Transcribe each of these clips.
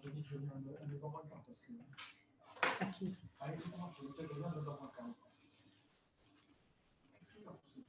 Je dis que je viens de voir un parce que. À qui? Ah, évidemment, je viens de voir un Qu'est-ce qu'il a poussé?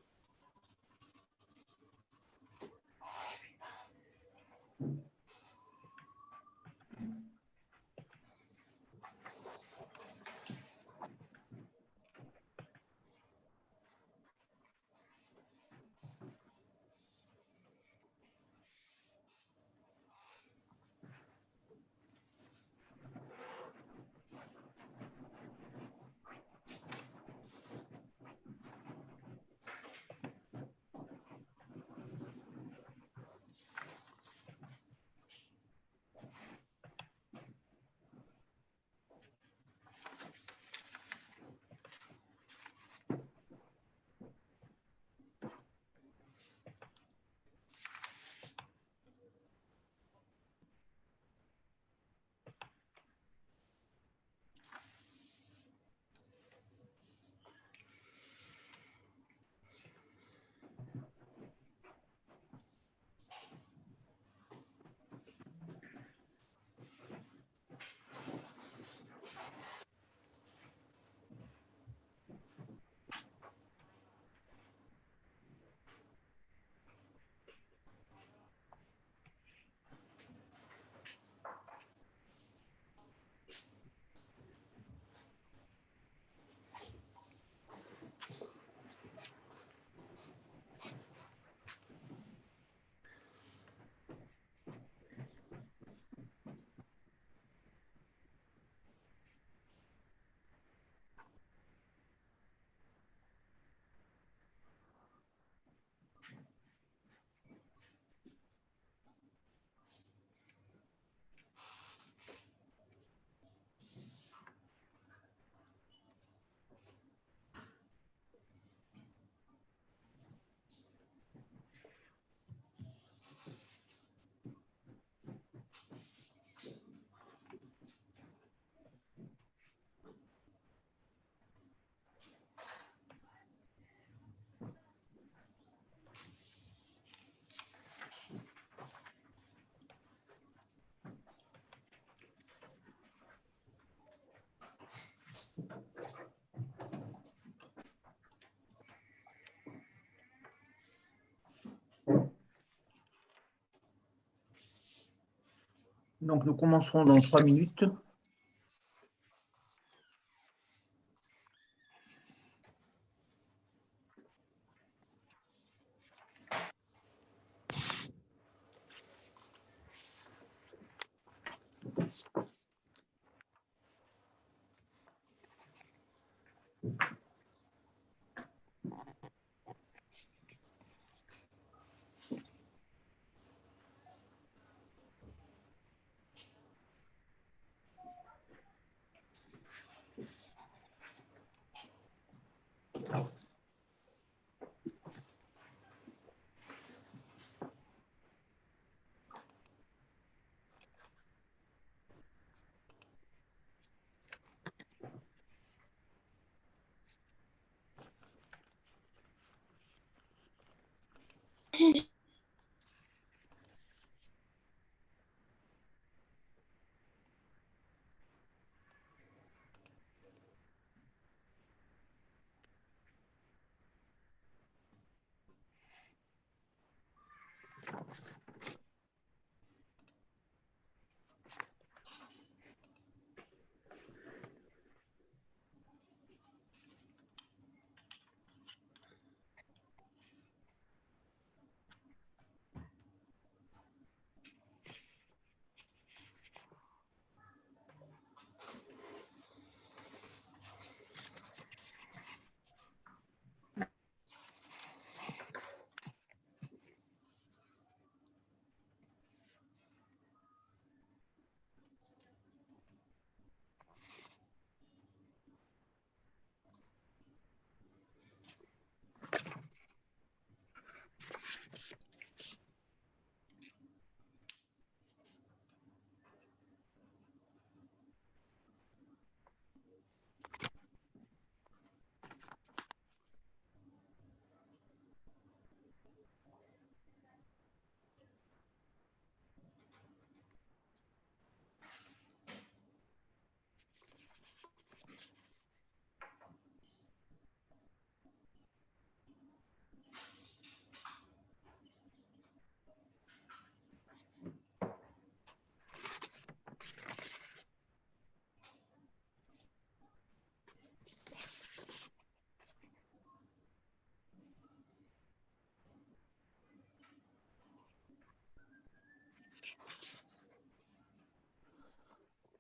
Donc, nous commencerons dans 3 minutes.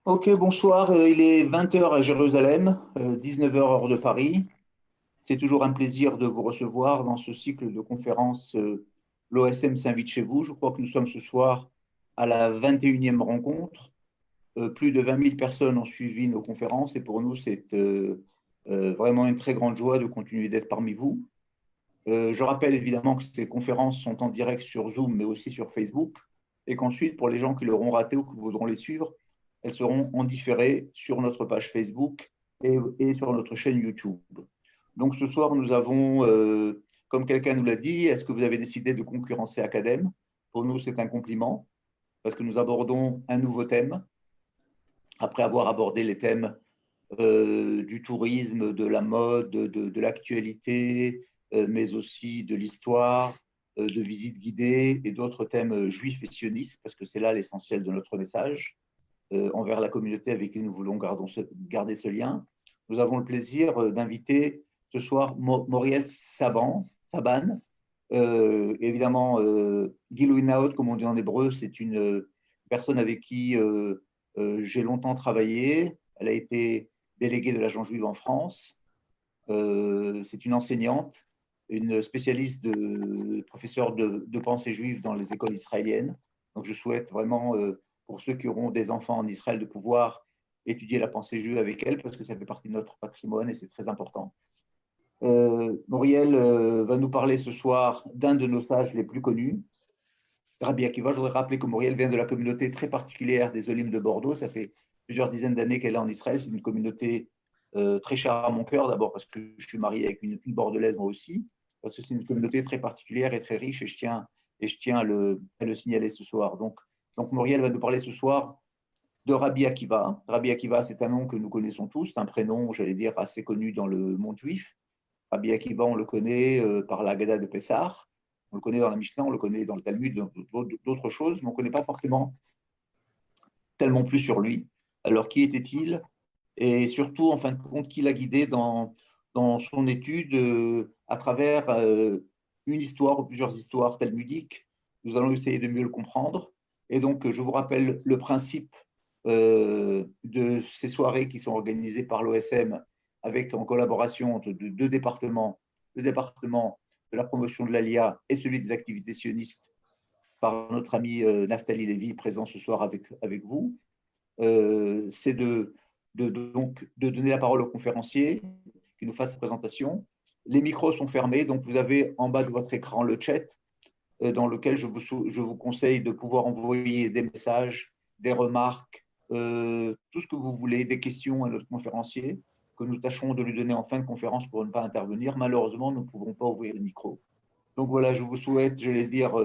Ok, bonsoir. Il est 20 heures à Jérusalem, 19 heures heure de Paris. C'est toujours un plaisir de vous recevoir dans ce cycle de conférences. L'OSM s'invite chez vous. Je crois que nous sommes ce soir à la 21e rencontre. Plus de 20 000 personnes ont suivi nos conférences et pour nous, c'est vraiment une très grande joie de continuer d'être parmi vous. Je rappelle évidemment que ces conférences sont en direct sur Zoom, mais aussi sur Facebook, et qu'ensuite, pour les gens qui l'auront raté ou qui voudront les suivre, elles seront en différé sur notre page Facebook et sur notre chaîne YouTube. Donc ce soir, nous avons, comme quelqu'un nous l'a dit, est-ce que vous avez décidé de concurrencer Academ? Pour nous, c'est un compliment, parce que nous abordons un nouveau thème, après avoir abordé les thèmes du tourisme, de la mode, de l'actualité, mais aussi de l'histoire, de visites guidées et d'autres thèmes juifs et sionistes, parce que c'est là l'essentiel de notre message envers la communauté avec qui nous voulons garder ce lien. Nous avons le plaisir d'inviter ce soir Moriel Saban, évidemment, Gilou Naot, comme on dit en hébreu, c'est une personne avec qui j'ai longtemps travaillé. Elle a été déléguée de l'Agence juive en France. C'est une enseignante, une spécialiste professeure de pensée juive dans les écoles israéliennes. Donc, je souhaite vraiment, pour ceux qui auront des enfants en Israël, de pouvoir étudier la pensée juive avec elle, parce que ça fait partie de notre patrimoine et c'est très important. Moriel va nous parler ce soir d'un de nos sages les plus connus, Rabbi Akiva. Je voudrais rappeler que Moriel vient de la communauté très particulière des Olim de Bordeaux. Ça fait plusieurs dizaines d'années qu'elle est en Israël. C'est une communauté très chère à mon cœur, d'abord parce que je suis marié avec une bordelaise moi aussi, parce que c'est une communauté très particulière et très riche, et je tiens à le signaler ce soir. Donc Moriel va nous parler ce soir de Rabbi Akiva. Rabbi Akiva, c'est un nom que nous connaissons tous, c'est un prénom, j'allais dire, assez connu dans le monde juif. Rabbi Akiva, on le connaît par la Haggadah de Pessah, on le connaît dans la Mishnah, on le connaît dans le Talmud, d'autres choses, mais on ne connaît pas forcément tellement plus sur lui. Alors, qui était-il? Et surtout, en fin de compte, qui l'a guidé dans son étude à travers une histoire ou plusieurs histoires talmudiques. Nous allons essayer de mieux le comprendre. Et donc, je vous rappelle le principe de ces soirées qui sont organisées par l'OSM avec en collaboration entre deux départements, le département de la promotion de l'ALIA et celui des activités sionistes par notre ami Naftali Lévy, présent ce soir avec vous. C'est de donner la parole au conférencier qui nous fasse sa présentation. Les micros sont fermés, donc vous avez en bas de votre écran le chat dans lequel je vous conseille de pouvoir envoyer des messages, des remarques, tout ce que vous voulez, des questions à notre conférencier, que nous tâcherons de lui donner en fin de conférence pour ne pas intervenir. Malheureusement, nous ne pouvons pas ouvrir le micro. Donc voilà, je vous souhaite, je vais dire,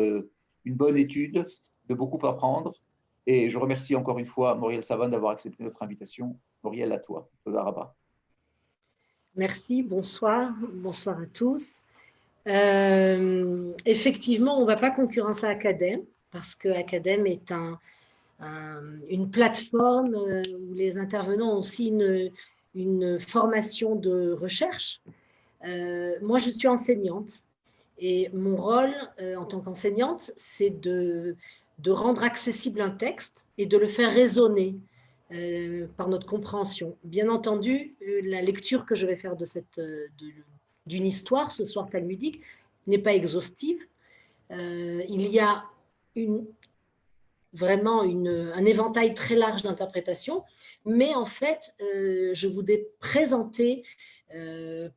une bonne étude, de beaucoup apprendre. Et je remercie encore une fois Moriel Saban d'avoir accepté notre invitation. Moriel, à toi. Toda Rabba. Merci, bonsoir à tous. Effectivement, on ne va pas concurrencer Academ, parce que Academ est une plateforme où les intervenants ont aussi une formation de recherche. Moi, je suis enseignante et mon rôle en tant qu'enseignante, c'est de rendre accessible un texte et de le faire résonner par notre compréhension. Bien entendu, la lecture que je vais faire d'une histoire ce soir talmudique n'est pas exhaustive. Il y a vraiment un éventail très large d'interprétations, mais en fait, je voudrais présenter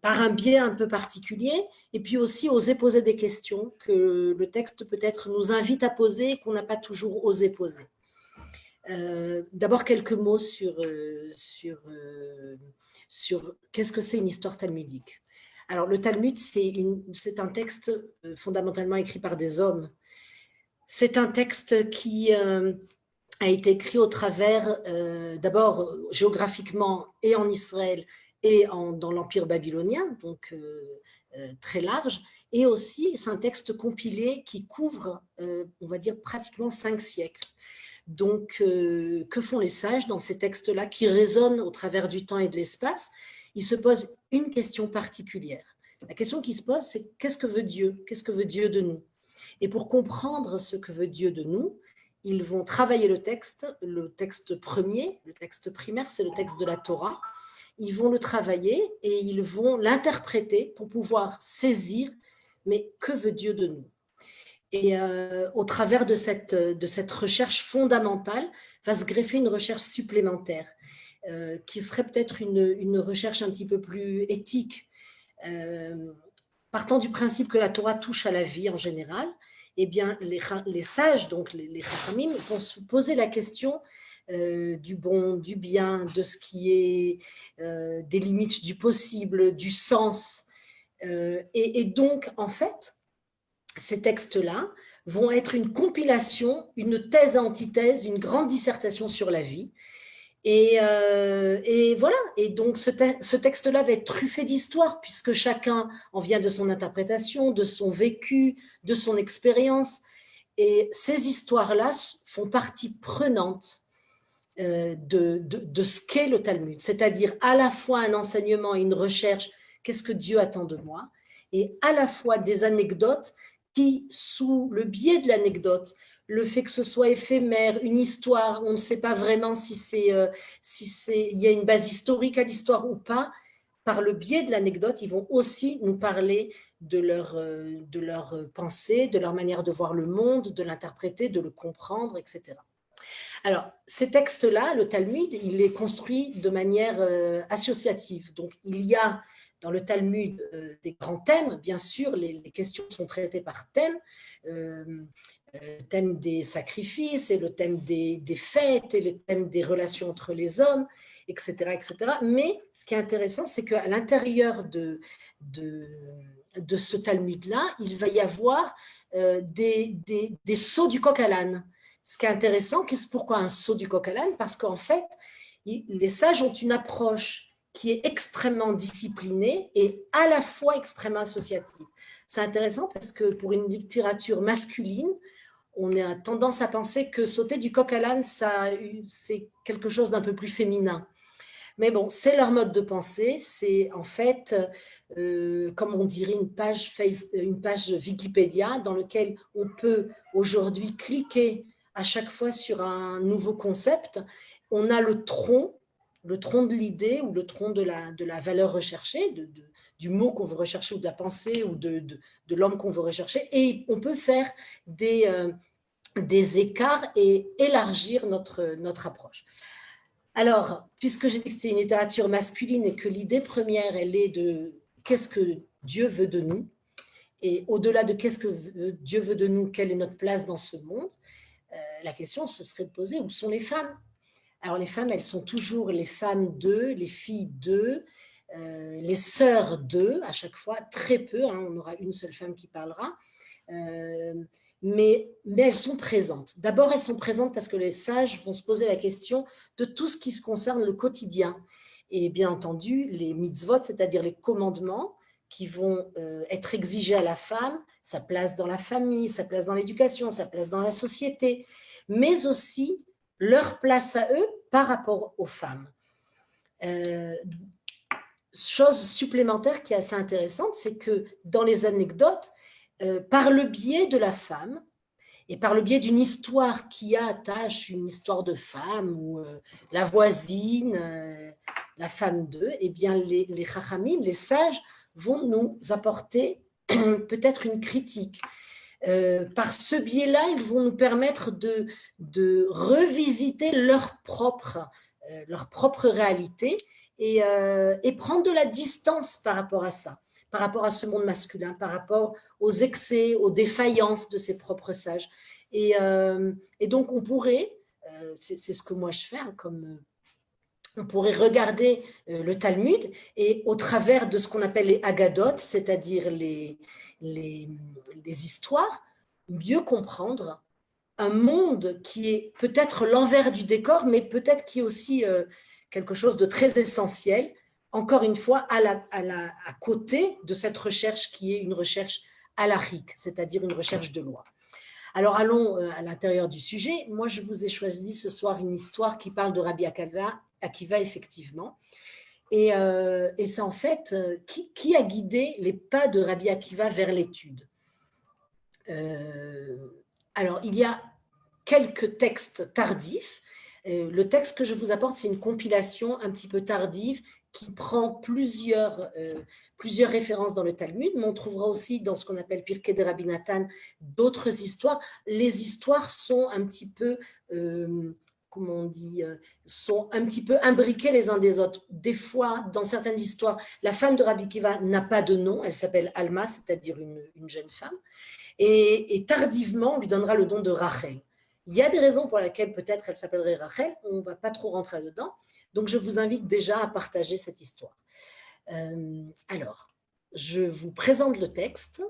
par un biais un peu particulier, et puis aussi oser poser des questions que le texte peut-être nous invite à poser et qu'on n'a pas toujours osé poser. D'abord, quelques mots sur qu'est-ce que c'est une histoire talmudique. Alors, le Talmud, c'est un texte fondamentalement écrit par des hommes. C'est un texte qui a été écrit au travers, d'abord géographiquement et en Israël et dans l'Empire babylonien, donc très large, et aussi c'est un texte compilé qui couvre, on va dire, pratiquement 5 siècles. Donc, que font les sages dans ces textes-là qui résonnent au travers du temps et de l'espace? Ils se posent une question particulière. La question qui se pose, c'est qu'est-ce que veut Dieu? Qu'est-ce que veut Dieu de nous? Et pour comprendre ce que veut Dieu de nous, ils vont travailler le texte premier, le texte primaire, c'est le texte de la Torah. Ils vont le travailler et ils vont l'interpréter pour pouvoir saisir, mais que veut Dieu de nous? Et au travers de cette recherche fondamentale, va se greffer une recherche supplémentaire, qui serait peut-être une recherche un petit peu plus éthique, partant du principe que la Torah touche à la vie en général. Eh bien, les sages, donc les Chachamim, vont se poser la question du bon, du bien, de ce qui est des limites du possible, du sens. Et donc, en fait, ces textes-là vont être une compilation, une thèse à antithèse, une grande dissertation sur la vie. Et voilà, et donc ce texte-là va être truffé d'histoire, puisque chacun en vient de son interprétation, de son vécu, de son expérience. Et ces histoires-là font partie prenante de ce qu'est le Talmud, c'est-à-dire à la fois un enseignement et une recherche, qu'est-ce que Dieu attend de moi, et à la fois des anecdotes qui, sous le biais de l'anecdote, le fait que ce soit éphémère, une histoire, on ne sait pas vraiment il y a une base historique à l'histoire ou pas, par le biais de l'anecdote, ils vont aussi nous parler de leur pensée, de leur manière de voir le monde, de l'interpréter, de le comprendre, etc. Alors, ces textes-là, le Talmud, il est construit de manière associative. Donc, il y a dans le Talmud des grands thèmes, bien sûr, les questions sont traitées par thème, le thème des sacrifices et le thème des fêtes et le thème des relations entre les hommes, etc., etc. Mais ce qui est intéressant, c'est qu'à l'intérieur de ce Talmud-là, il va y avoir des sauts du coq à l'âne. Ce qui est intéressant, pourquoi un saut du coq à l'âne? Parce qu'en fait, les sages ont une approche qui est extrêmement disciplinée et à la fois extrêmement associative. C'est intéressant parce que pour une littérature masculine, on a tendance à penser que sauter du coq à l'âne, c'est quelque chose d'un peu plus féminin. Mais bon, c'est leur mode de pensée, c'est en fait, comme on dirait, une page Wikipédia dans laquelle on peut aujourd'hui cliquer à chaque fois sur un nouveau concept. On a le tronc de l'idée ou le tronc de la valeur recherchée, du mot qu'on veut rechercher ou de la pensée ou de l'homme qu'on veut rechercher. Et on peut faire des écarts et élargir notre approche. Alors, puisque j'ai dit que c'est une littérature masculine et que l'idée première, elle est de qu'est-ce que Dieu veut de nous, et au-delà de qu'est-ce que Dieu veut de nous, quelle est notre place dans ce monde, la question, ce serait de poser où sont les femmes. Alors, les femmes, elles sont toujours les femmes d'eux, les filles d'eux, les sœurs d'eux, à chaque fois, très peu, hein, on aura une seule femme qui parlera, mais elles sont présentes. D'abord, elles sont présentes parce que les sages vont se poser la question de tout ce qui se concerne le quotidien. Et bien entendu, les mitzvot, c'est-à-dire les commandements qui vont être exigés à la femme, sa place dans la famille, sa place dans l'éducation, sa place dans la société, mais aussi leur place à eux par rapport aux femmes. Chose supplémentaire qui est assez intéressante, c'est que dans les anecdotes, par le biais de la femme et par le biais d'une histoire qui attache une histoire de femme ou la voisine, la femme d'eux, eh bien les chachamim, les sages, vont nous apporter peut-être une critique. Par ce biais-là, ils vont nous permettre de revisiter leur propre réalité et prendre de la distance par rapport à ça, par rapport à ce monde masculin, par rapport aux excès, aux défaillances de ses propres sages. Et donc, on pourrait, c'est ce que moi je fais, hein, on pourrait regarder le Talmud et au travers de ce qu'on appelle les Haggadot, c'est-à-dire les histoires, mieux comprendre un monde qui est peut-être l'envers du décor, mais peut-être qui est aussi quelque chose de très essentiel, encore une fois, à côté de cette recherche qui est une recherche halachique, c'est-à-dire une recherche de loi. Alors, allons à l'intérieur du sujet. Moi, je vous ai choisi ce soir une histoire qui parle de Rabbi Akiva, effectivement. Et c'est en fait qui a guidé les pas de Rabbi Akiva vers l'étude. Alors, il y a quelques textes tardifs. Le texte que je vous apporte, c'est une compilation un petit peu tardive qui prend plusieurs références dans le Talmud, mais on trouvera aussi dans ce qu'on appelle Pirkei de Rabbi Nathan d'autres histoires. Les histoires sont un petit peu, comment on dit, sont un petit peu imbriquées les uns des autres. Des fois, dans certaines histoires, la femme de Rabbi Kiva n'a pas de nom, elle s'appelle Alma, c'est-à-dire une jeune femme, et tardivement, on lui donnera le nom de Rachel. Il y a des raisons pour lesquelles peut-être elle s'appellerait Rachel, on ne va pas trop rentrer dedans, donc je vous invite déjà à partager cette histoire. Alors, je vous présente le texte,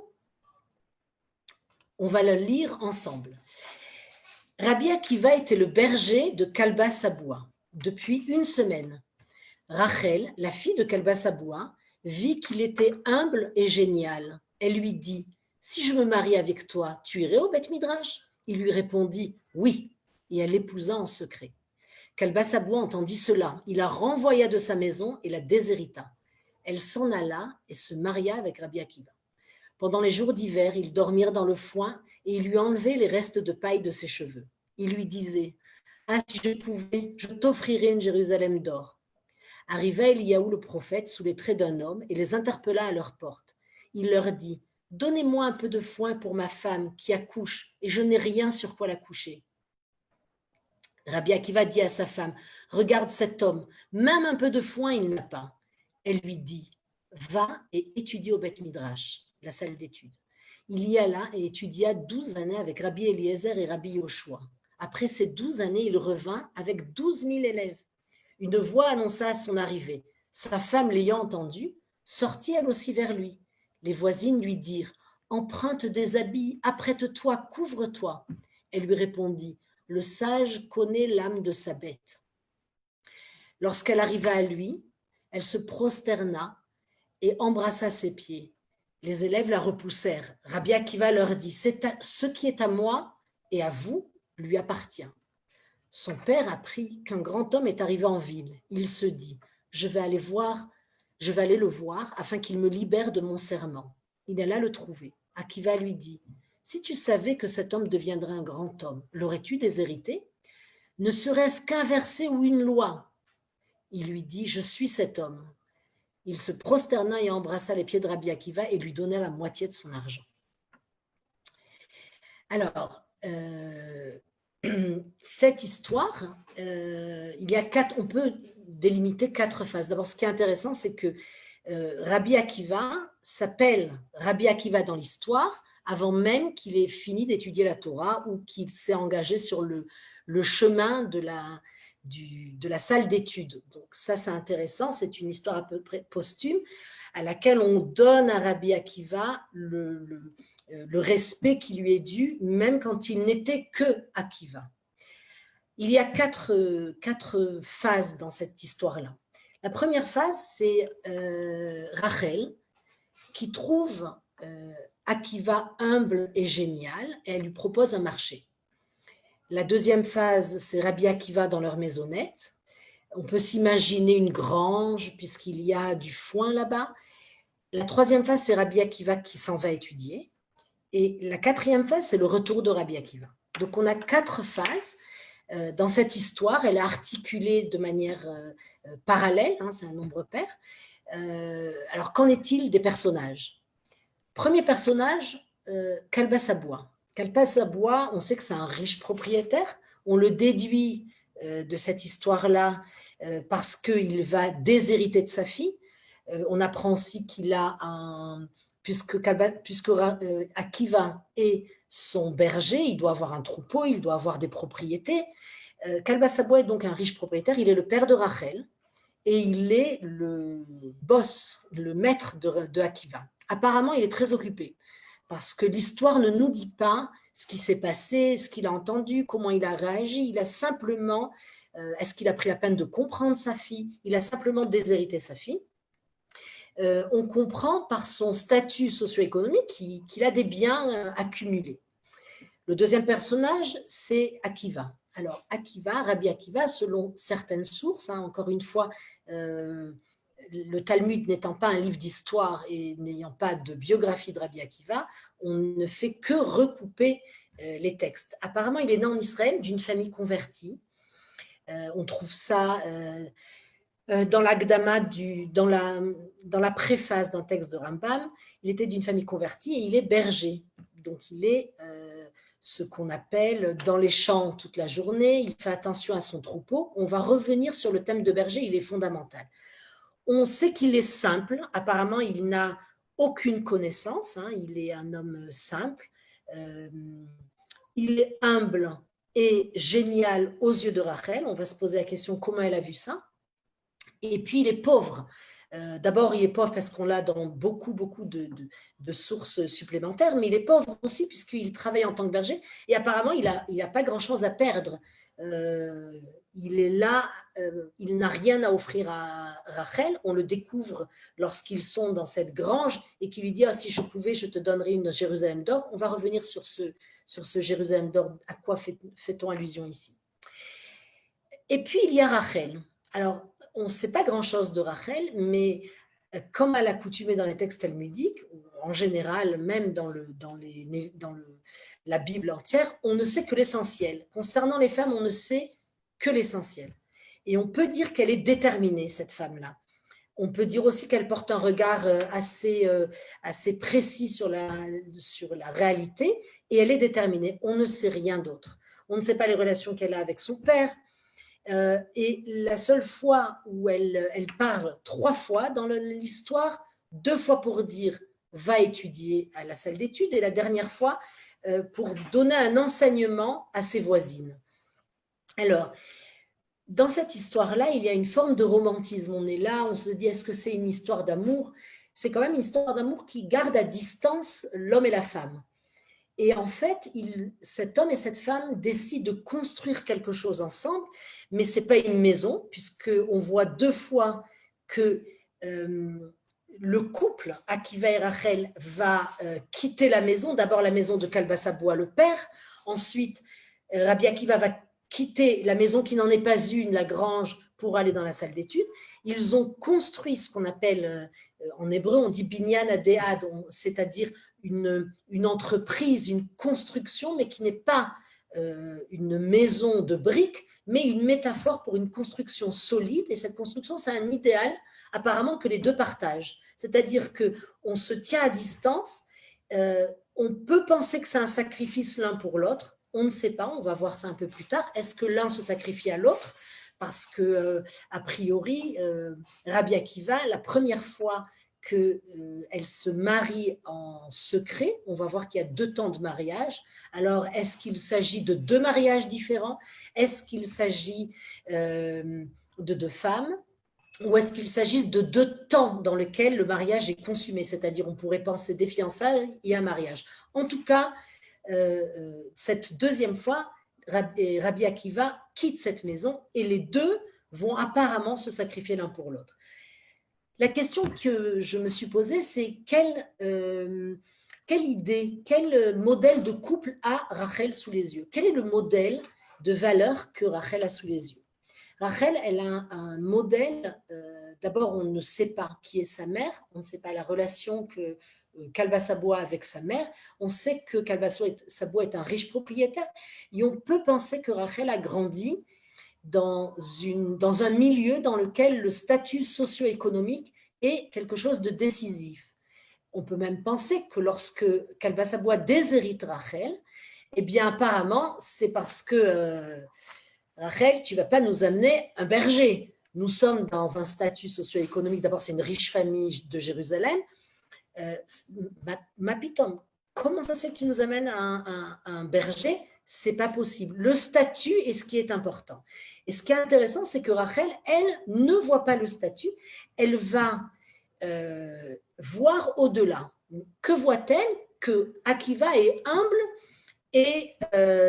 on va le lire ensemble. Rabbi Akiva était le berger de Kalba Saboua depuis une semaine. Rachel, la fille de Kalba Saboua, vit qu'il était humble et génial. Elle lui dit « Si je me marie avec toi, tu irais au Beth Midrash ?» Il lui répondit « Oui », et elle l'épousa en secret. Kalba Saboua entendit cela. Il la renvoya de sa maison et la déshérita. Elle s'en alla et se maria avec Rabbi Akiva. Pendant les jours d'hiver, ils dormirent dans le foin et il lui enlevait les restes de paille de ses cheveux. Il lui disait « Ah, si je pouvais, je t'offrirais une Jérusalem d'or. » Arriva Eliaou le prophète sous les traits d'un homme et les interpella à leur porte. Il leur dit « Donnez-moi un peu de foin pour ma femme qui accouche et je n'ai rien sur quoi la coucher. » Rabbi Akiva dit à sa femme « Regarde cet homme, même un peu de foin il n'a pas. » Elle lui dit « Va et étudie au Beth Midrash, la salle d'études. » Il y alla et étudia 12 années avec Rabbi Eliezer et Rabbi Yoshua. Après ces 12 années, il revint avec 12 000 élèves. Une voix annonça son arrivée. Sa femme, l'ayant entendu, sortit elle aussi vers lui. Les voisines lui dirent « Emprunte des habits, apprête-toi, couvre-toi. » Elle lui répondit « Le sage connaît l'âme de sa bête. » Lorsqu'elle arriva à lui, elle se prosterna et embrassa ses pieds. Les élèves la repoussèrent. Rabbi Akiva leur dit « Ce qui est à moi et à vous lui appartient. » Son père apprit qu'un grand homme est arrivé en ville. Il se dit « Je vais aller le voir afin qu'il me libère de mon serment. » Il alla le trouver. Akiva lui dit « Si tu savais que cet homme deviendrait un grand homme, l'aurais-tu déshérité? Ne serait-ce qu'un verset ou une loi ?» Il lui dit « Je suis cet homme. » Il se prosterna et embrassa les pieds de Rabbi Akiva et lui donna la moitié de son argent. Alors, cette histoire, on peut délimiter 4 phases. D'abord, ce qui est intéressant, c'est que Rabbi Akiva s'appelle Rabbi Akiva dans l'histoire avant même qu'il ait fini d'étudier la Torah ou qu'il s'est engagé sur le chemin de la salle d'études. Donc ça, c'est intéressant, c'est une histoire à peu près posthume à laquelle on donne à Rabbi Akiva le respect qui lui est dû, même quand il n'était que Akiva. Il y a 4 phases dans cette histoire-là. La première phase, c'est Rachel, qui trouve Akiva humble et génial, et elle lui propose un marché. La deuxième phase, c'est Rabbi Akiva dans leur maisonnette. On peut s'imaginer une grange, puisqu'il y a du foin là-bas. La troisième phase, c'est Rabbi Akiva qui s'en va étudier. Et la quatrième phase, c'est le retour de Rabbi Akiva. Donc, on a 4 phases. Dans cette histoire, elle est articulée de manière parallèle, hein, c'est un nombre pair. Alors, qu'en est-il des personnages? Premier personnage, Kalba Saboua. Kalba Saboua, on sait que c'est un riche propriétaire. On le déduit de cette histoire-là parce qu'il va déshériter de sa fille. On apprend aussi qu'il a puisque Akiva est son berger, il doit avoir un troupeau, il doit avoir des propriétés. Kalba Saboua est donc un riche propriétaire, il est le père de Rachel et il est le boss, le maître de Akiva. Apparemment, il est très occupé parce que l'histoire ne nous dit pas ce qui s'est passé, ce qu'il a entendu, comment il a réagi. Il a simplement, est-ce qu'il a pris la peine de comprendre sa fille? Il a simplement déshérité sa fille. On comprend par son statut socio-économique qu'il a des biens accumulés. Le deuxième personnage, c'est Akiva. Alors, Akiva, Rabbi Akiva, selon certaines sources, hein, encore une fois, le Talmud n'étant pas un livre d'histoire et n'ayant pas de biographie de Rabbi Akiva, on ne fait que recouper les textes. Apparemment, il est né en Israël d'une famille convertie. On trouve ça dans l'Agdama, dans la préface d'un texte de Rambam. Il était d'une famille convertie et il est berger. Donc, il est ce qu'on appelle dans les champs toute la journée. Il fait attention à son troupeau. On va revenir sur le thème de berger, il est fondamental. On sait qu'il est simple. Apparemment, il n'a aucune connaissance. Il est un homme simple. Il est humble et génial aux yeux de Rachel. On va se poser la question comment elle a vu ça. Et puis, il est pauvre. D'abord, il est pauvre parce qu'on l'a dans beaucoup de sources supplémentaires, mais il est pauvre aussi puisqu'il travaille en tant que berger et apparemment, il n'a pas grand-chose à perdre. Il est là, il n'a rien à offrir à Rachel. On le découvre lorsqu'ils sont dans cette grange et qu'il lui dit « si je pouvais, je te donnerais une Jérusalem d'or ». On va revenir sur ce Jérusalem d'or. À quoi fait-on allusion ici? Et puis, il y a Rachel. Alors, on ne sait pas grand-chose de Rachel, mais comme à l'accoutumée dans les textes talmudiques, en général, même dans la Bible entière, on ne sait que l'essentiel. Concernant les femmes, on ne sait que l'essentiel. Et on peut dire qu'elle est déterminée, cette femme-là. On peut dire aussi qu'elle porte un regard assez précis sur la réalité, et elle est déterminée. On ne sait rien d'autre. On ne sait pas les relations qu'elle a avec son père, et la seule fois où elle parle 3 fois dans l'histoire, 2 fois pour dire va étudier à la salle d'études et la dernière fois pour donner un enseignement à ses voisines. Alors, dans cette histoire-là, il y a une forme de romantisme. On est là, on se dit est-ce que c'est une histoire d'amour? C'est quand même une histoire d'amour qui garde à distance l'homme et la femme. Et en fait, cet homme et cette femme décident de construire quelque chose ensemble, mais ce n'est pas une maison, puisqu'on voit 2 fois que le couple, Akiva et Rachel, va quitter la maison. D'abord la maison de Kalba Saboua, le père. Ensuite, Rabbi Akiva va quitter la maison qui n'en est pas une, la grange, pour aller dans la salle d'études. Ils ont construit ce qu'on appelle, en hébreu, on dit binyan adéad, c'est-à-dire une entreprise, une construction, mais qui n'est pas une maison de briques, mais une métaphore pour une construction solide. Et cette construction, c'est un idéal apparemment que les 2 partagent. C'est-à-dire qu'on se tient à distance, on peut penser que c'est un sacrifice l'un pour l'autre, on ne sait pas, on va voir ça un peu plus tard. Est-ce que l'un se sacrifie à l'autre? Parce que, a priori, Rabbi Akiva, la première fois qu'elle se marie en secret, on va voir qu'il y a 2 temps de mariage. Alors, est-ce qu'il s'agit de 2 mariages différents? Est-ce qu'il s'agit de 2 femmes? Ou est-ce qu'il s'agit de 2 temps dans lesquels le mariage est consumé? C'est-à-dire, on pourrait penser des fiançailles et un mariage. En tout cas, cette 2e fois, Rabbi Akiva quitte cette maison et les 2 vont apparemment se sacrifier l'un pour l'autre. La question que je me suis posée, c'est quelle idée, quel modèle de couple a Rachel sous les yeux? Quel est le modèle de valeur que Rachel a sous les yeux? Rachel, elle a un modèle, d'abord on ne sait pas qui est sa mère, on ne sait pas la relation que Kalba Saboua avec sa mère, on sait que Kalba Saboua est un riche propriétaire et on peut penser que Rachel a grandi dans un milieu dans lequel le statut socio-économique est quelque chose de décisif. On peut même penser que lorsque Kalba Saboua déshérite Rachel, eh bien apparemment c'est parce que Rachel, tu ne vas pas nous amener un berger. Nous sommes dans un statut socio-économique, d'abord c'est une riche famille de Jérusalem, Mapitom, comment ça se fait que tu nous amènes un berger? C'est pas possible. Le statut est ce qui est important. Et ce qui est intéressant, c'est que Rachel, elle, ne voit pas le statut, elle va voir au-delà. Que voit-elle? Que Akiva est humble et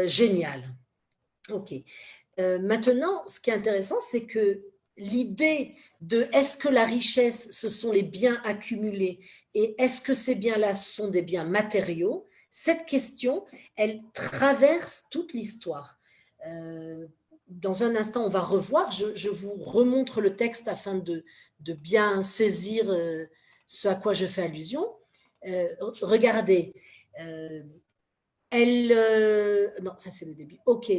génial. Ok. Maintenant, ce qui est intéressant, c'est que l'idée de est-ce que la richesse, ce sont les biens accumulés et est-ce que ces biens-là sont des biens matériaux, cette question, elle traverse toute l'histoire. Dans un instant, on va revoir, je vous remontre le texte afin de bien saisir ce à quoi je fais allusion. Regardez, non, ça c'est le début. Ok,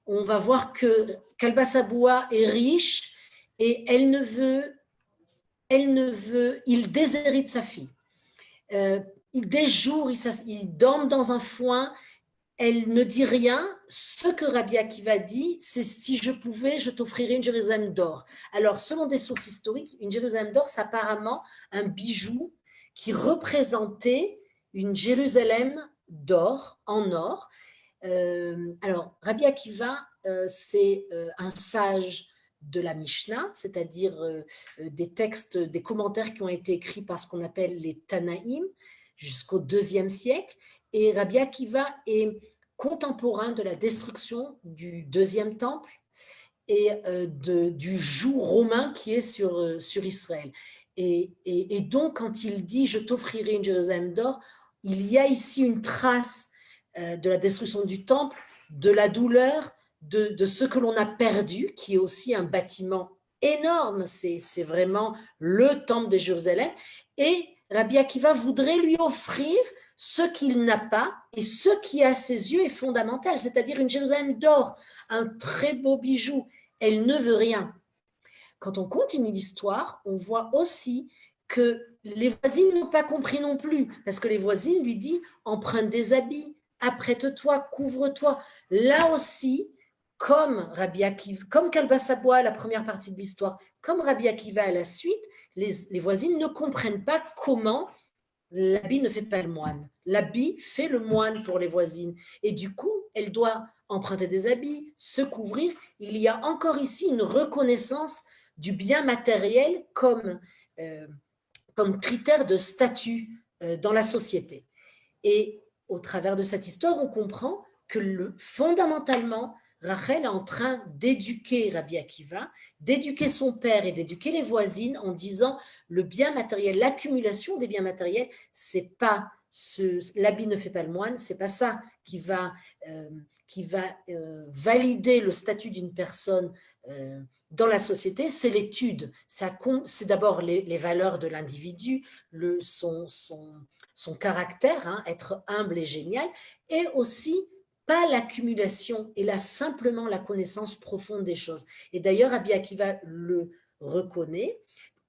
on va voir que Kalba Saboua est riche et il déshérite sa fille. Des jours, ils dorment dans un foin. Elle ne dit rien. Ce que Rabbi Akiva dit, c'est si je pouvais, je t'offrirais une Jérusalem d'or. Alors, selon des sources historiques, une Jérusalem d'or, c'est apparemment un bijou qui représentait une Jérusalem d'or, en or. Alors, Rabbi Akiva, c'est un sage de la Mishnah, c'est-à-dire des textes, des commentaires qui ont été écrits par ce qu'on appelle les Tanaïm jusqu'au IIe siècle. Et Rabbi Akiva est contemporain de la destruction du deuxième temple et du joug romain qui est sur Israël. Et donc, quand il dit « je t'offrirai une Jérusalem d'or », il y a ici une trace de la destruction du temple, de la douleur, de ce que l'on a perdu, qui est aussi un bâtiment énorme, c'est vraiment le temple de Jérusalem, et Rabbi Akiva voudrait lui offrir ce qu'il n'a pas et ce qui à ses yeux est fondamental, c'est-à-dire une Jérusalem d'or, un très beau bijou. Elle ne veut rien. Quand on continue l'histoire, on voit aussi que les voisines n'ont pas compris non plus, parce que les voisines lui disent « emprunte des habits, apprête-toi, couvre-toi ». Là aussi, comme Rabbi Akiva, comme Kalba Saboua, la première partie de l'histoire, comme Rabbi Akiva à la suite, les voisines ne comprennent pas comment l'habit ne fait pas le moine. L'habit fait le moine pour les voisines. Et du coup, elle doit emprunter des habits, se couvrir. Il y a encore ici une reconnaissance du bien matériel comme critère de statut dans la société. Et au travers de cette histoire, on comprend que fondamentalement, Rachel est en train d'éduquer Rabbi Akiva, d'éduquer son père et d'éduquer les voisines en disant le bien matériel, l'accumulation des biens matériels, c'est pas l'habit ne fait pas le moine, c'est pas ça qui va valider le statut d'une personne dans la société, c'est l'étude. C'est d'abord les valeurs de l'individu, son caractère, hein, être humble et génial, et aussi pas l'accumulation, et là simplement la connaissance profonde des choses. Et d'ailleurs, Rabbi Akiva le reconnaît,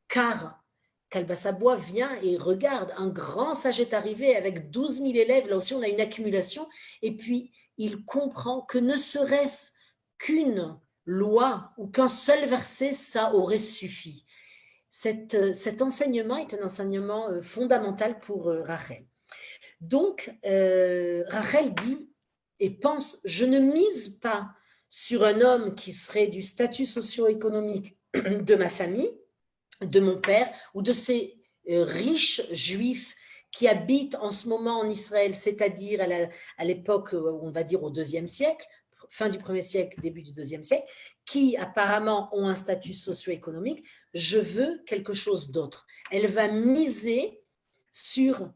car Kalba Saboua vient et regarde, un grand sage est arrivé avec 12 000 élèves, là aussi on a une accumulation, et puis il comprend que ne serait-ce qu'une loi ou qu'un seul verset, ça aurait suffi. Cet enseignement est un enseignement fondamental pour Rachel. Donc, Rachel dit et pense, je ne mise pas sur un homme qui serait du statut socio-économique de ma famille, de mon père ou de ces riches juifs qui habitent en ce moment en Israël, c'est-à-dire à l'époque, on va dire au IIe siècle, fin du 1er siècle, début du 2e siècle, qui apparemment ont un statut socio-économique. Je veux quelque chose d'autre. Elle va miser sur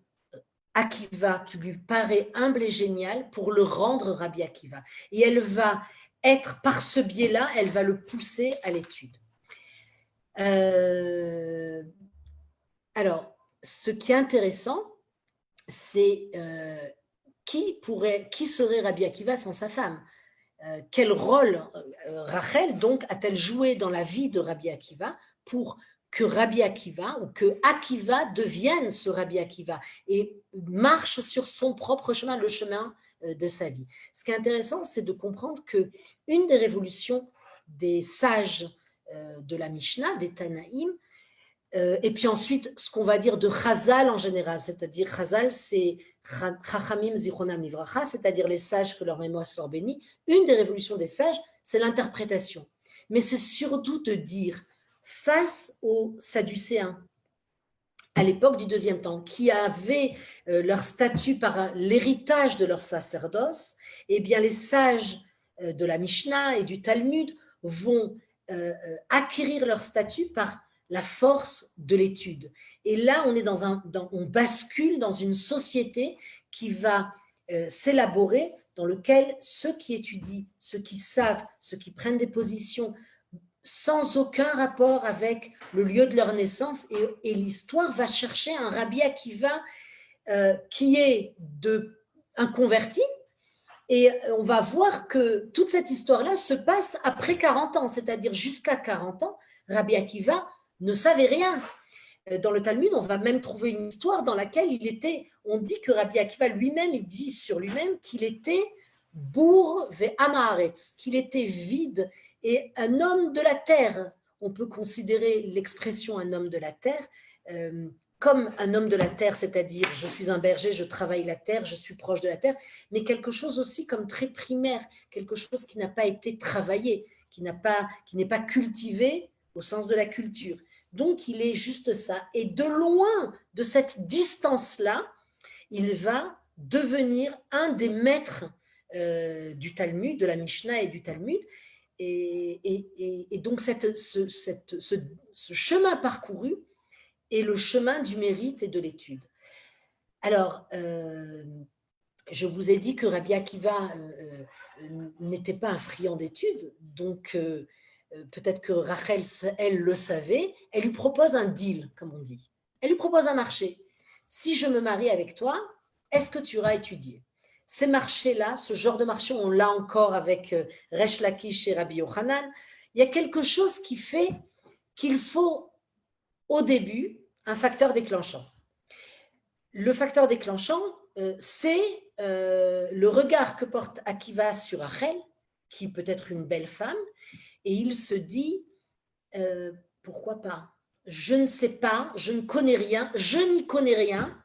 Akiva, qui lui paraît humble et génial, pour le rendre Rabbi Akiva. Et elle va être, par ce biais-là, elle va le pousser à l'étude. Alors, ce qui est intéressant, c'est qui serait Rabbi Akiva sans sa femme? Quel rôle Rachel, donc, a-t-elle joué dans la vie de Rabbi Akiva pour que Rabbi Akiva ou que Akiva devienne ce Rabbi Akiva et marche sur son propre chemin, le chemin de sa vie. Ce qui est intéressant, c'est de comprendre qu'une des révolutions des sages de la Mishnah, des Tanaïm, et puis ensuite ce qu'on va dire de Chazal en général, c'est-à-dire Chazal, c'est Chachamim Zichronam Livracha, c'est-à-dire les sages que leur mémoire soit bénie. Une des révolutions des sages, c'est l'interprétation. Mais c'est surtout de dire, face aux Sadducéens, à l'époque du deuxième temps, qui avaient leur statut par l'héritage de leur sacerdoce, eh bien les sages de la Mishnah et du Talmud vont acquérir leur statut par la force de l'étude. Et là, on bascule dans une société qui va s'élaborer, dans lequel ceux qui étudient, ceux qui savent, ceux qui prennent des positions sans aucun rapport avec le lieu de leur naissance, et l'histoire va chercher un Rabbi Akiva qui est un converti, Et on va voir que toute cette histoire-là se passe après 40 ans, c'est-à-dire jusqu'à 40 ans, Rabbi Akiva ne savait rien. Dans le Talmud, on va même trouver une histoire dans laquelle on dit que Rabbi Akiva lui-même, il dit sur lui-même qu'il était bourg ve'amaretz, qu'il était vide et un homme de la terre. On peut considérer l'expression un homme de la terre comme un homme de la terre, c'est-à-dire je suis un berger, je travaille la terre, je suis proche de la terre, mais quelque chose aussi comme très primaire, quelque chose qui n'a pas été travaillé, qui n'est pas cultivé au sens de la culture. Donc, il est juste ça. Et de loin, de cette distance-là, il va devenir un des maîtres du Talmud, de la Mishnah et du Talmud. Et donc, ce chemin parcouru est le chemin du mérite et de l'étude. Alors, je vous ai dit que Rabbi Akiva n'était pas un friand d'études, donc peut-être que Rachel, elle le savait, elle lui propose un deal, comme on dit. Elle lui propose un marché. Si je me marie avec toi, est-ce que tu iras étudier? Ces marchés-là, ce genre de marché, on l'a encore avec Resh Lakish et Rabbi Yochanan. Il y a quelque chose qui fait qu'il faut, au début, un facteur déclenchant. Le facteur déclenchant, c'est le regard que porte Akiva sur Rachel, qui peut être une belle femme, et il se dit, pourquoi pas? Je ne sais pas, je ne connais rien, je n'y connais rien.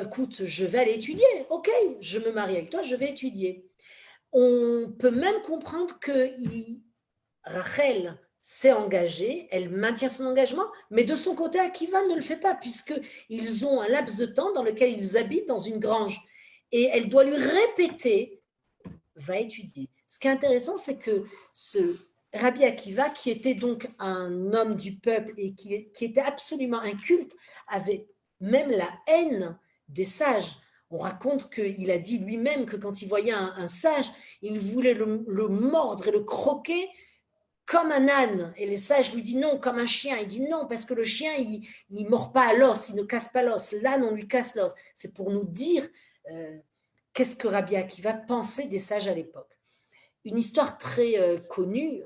Écoute, je vais aller étudier. Ok, je me marie avec toi, je vais étudier. On peut même comprendre que Rachel s'est engagée, elle maintient son engagement, mais de son côté, Akiva ne le fait pas, puisqu'ils ont un laps de temps dans lequel ils habitent dans une grange. Et elle doit lui répéter, va étudier. Ce qui est intéressant, c'est que ce Rabbi Akiva, qui était donc un homme du peuple et qui était absolument inculte, avait même la haine des sages. On raconte qu'il a dit lui-même que quand il voyait un sage, il voulait le mordre et le croquer comme un âne. Et les sages lui disent non, comme un chien. Il dit non, parce que le chien, il ne mord pas à l'os, il ne casse pas l'os. L'âne, on lui casse l'os. C'est pour nous dire qu'est-ce que Rabbi Akiva pensait des sages à l'époque. Une histoire très connue,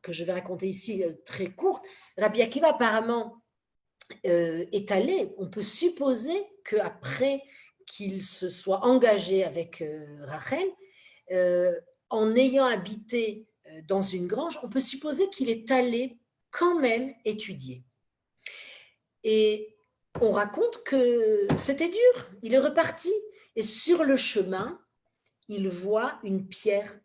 que je vais raconter ici, très courte. Rabbi Akiva, apparemment, est allé, on peut supposer qu'après qu'il se soit engagé avec Rachel, en ayant habité dans une grange, on peut supposer qu'il est allé quand même étudier. Et on raconte que c'était dur, il est reparti. Et sur le chemin, il voit une pierre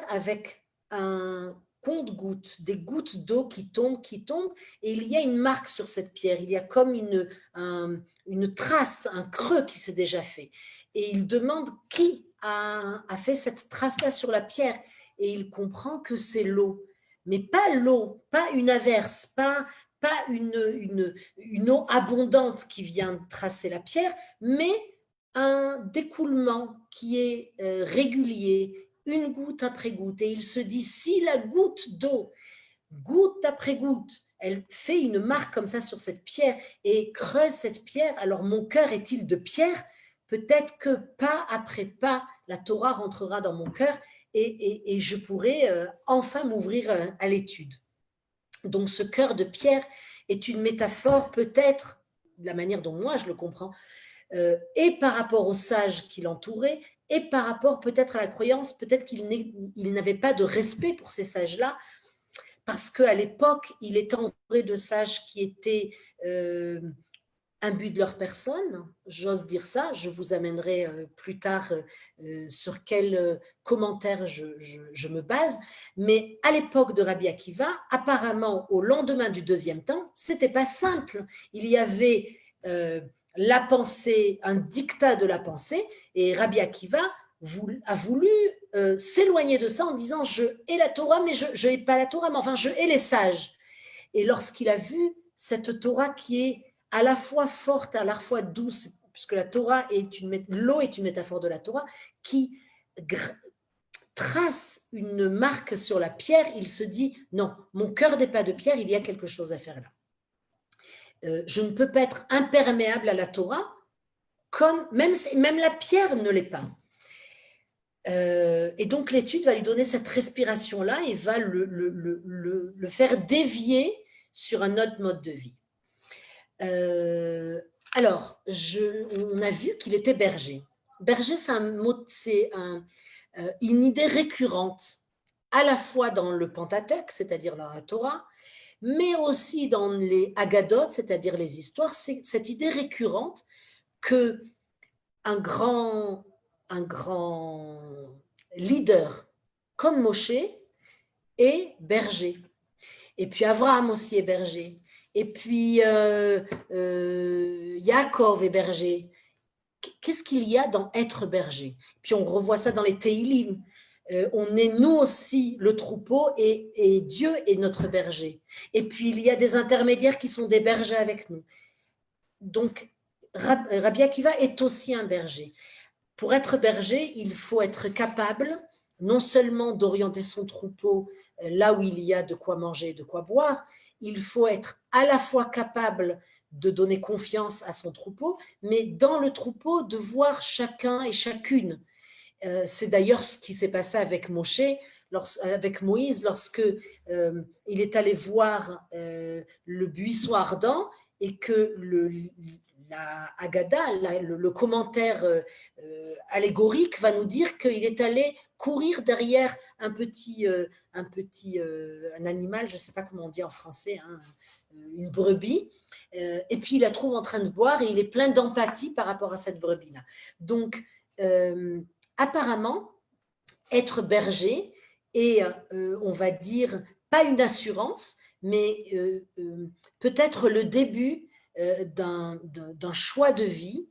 avec un compte-gouttes, des gouttes d'eau qui tombent, et il y a une marque sur cette pierre, il y a comme une trace, un creux qui s'est déjà fait. Et il demande qui a fait cette trace-là sur la pierre, et il comprend que c'est l'eau, mais pas l'eau, pas une averse, pas une eau abondante qui vient tracer la pierre, mais un découlement qui est régulier, une goutte après goutte. Et il se dit, si la goutte d'eau, goutte après goutte, elle fait une marque comme ça sur cette pierre et creuse cette pierre, alors mon cœur est-il de pierre? Peut-être que pas après pas, la Torah rentrera dans mon cœur et je pourrai enfin m'ouvrir à l'étude. Donc ce cœur de pierre est une métaphore peut-être, de la manière dont moi je le comprends, et par rapport aux sages qui l'entouraient, et par rapport peut-être à la croyance, peut-être qu'il n'avait pas de respect pour ces sages-là, parce qu'à l'époque, il était entouré de sages qui étaient imbus de leur personne, j'ose dire ça, je vous amènerai plus tard sur quel commentaire je me base, mais à l'époque de Rabbi Akiva, apparemment au lendemain du deuxième temps, c'était pas simple, il y avait la pensée, un dictat de la pensée, et Rabbi Akiva a voulu s'éloigner de ça en disant je hais la Torah, mais je hais pas la Torah, mais enfin je hais les sages. Et lorsqu'il a vu cette Torah qui est à la fois forte, à la fois douce, puisque la Torah l'eau est une métaphore de la Torah, qui trace une marque sur la pierre, il se dit non, mon cœur n'est pas de pierre, il y a quelque chose à faire là. Je ne peux pas être imperméable à la Torah, comme même la pierre ne l'est pas. Et donc l'étude va lui donner cette respiration-là et va le faire dévier sur un autre mode de vie. Alors, on a vu qu'il était berger. Berger, c'est une idée récurrente, à la fois dans le Pentateuque, c'est-à-dire dans la Torah, mais aussi dans les Haggadot, c'est-à-dire les histoires. C'est cette idée récurrente que un grand leader comme Moshe est berger. Et puis Abraham aussi est berger. Et puis Yaakov est berger. Qu'est-ce qu'il y a dans être berger? Puis on revoit ça dans les Teilim. On est nous aussi le troupeau et Dieu est notre berger. Et puis il y a des intermédiaires qui sont des bergers avec nous. Donc Rabbi Akiva est aussi un berger. Pour être berger, il faut être capable non seulement d'orienter son troupeau là où il y a de quoi manger, de quoi boire, il faut être à la fois capable de donner confiance à son troupeau, mais dans le troupeau, de voir chacun et chacune. C'est d'ailleurs ce qui s'est passé avec avec Moïse, lorsque il est allé voir le buisson ardent et que la Haggadah, le commentaire allégorique va nous dire qu'il est allé courir derrière un animal, je ne sais pas comment on dit en français, hein, une brebis, et puis il la trouve en train de boire et il est plein d'empathie par rapport à cette brebis-là. Donc, apparemment, être berger est, on va dire, pas une assurance, mais peut-être le début d'un choix de vie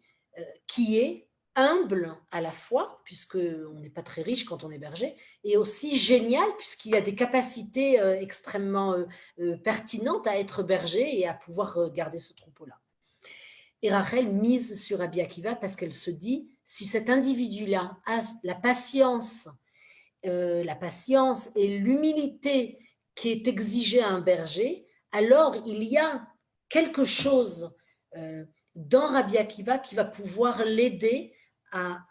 qui est humble à la fois, puisqu'on n'est pas très riche quand on est berger, et aussi génial, puisqu'il y a des capacités extrêmement pertinentes à être berger et à pouvoir garder ce troupeau-là. Et Rachel mise sur Rabbi Akiva parce qu'elle se dit, si cet individu-là a la patience et l'humilité qui est exigée à un berger, alors il y a quelque chose dans Rabbi Akiva qui va pouvoir l'aider à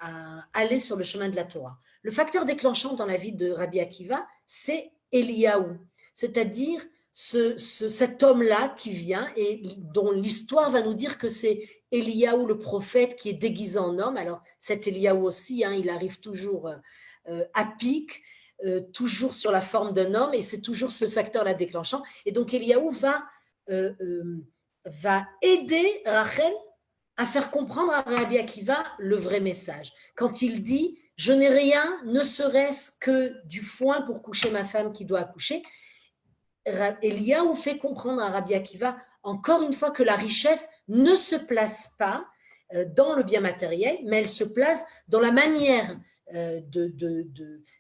aller sur le chemin de la Torah. Le facteur déclenchant dans la vie de Rabbi Akiva, c'est Eliyahu, c'est-à-dire cet homme-là qui vient et dont l'histoire va nous dire que c'est Eliyahu le prophète qui est déguisé en homme. Alors cet Eliyahu aussi, hein, il arrive toujours à pic, toujours sur la forme d'un homme, et c'est toujours ce facteur-là déclenchant. Et donc Eliyahu va aider Rachel à faire comprendre à Rabbi Akiva le vrai message. Quand il dit « je n'ai rien, ne serait-ce que du foin pour coucher ma femme qui doit accoucher », Eliyahu fait comprendre à Rabbi Akiva encore une fois que la richesse ne se place pas dans le bien matériel, mais elle se place dans la manière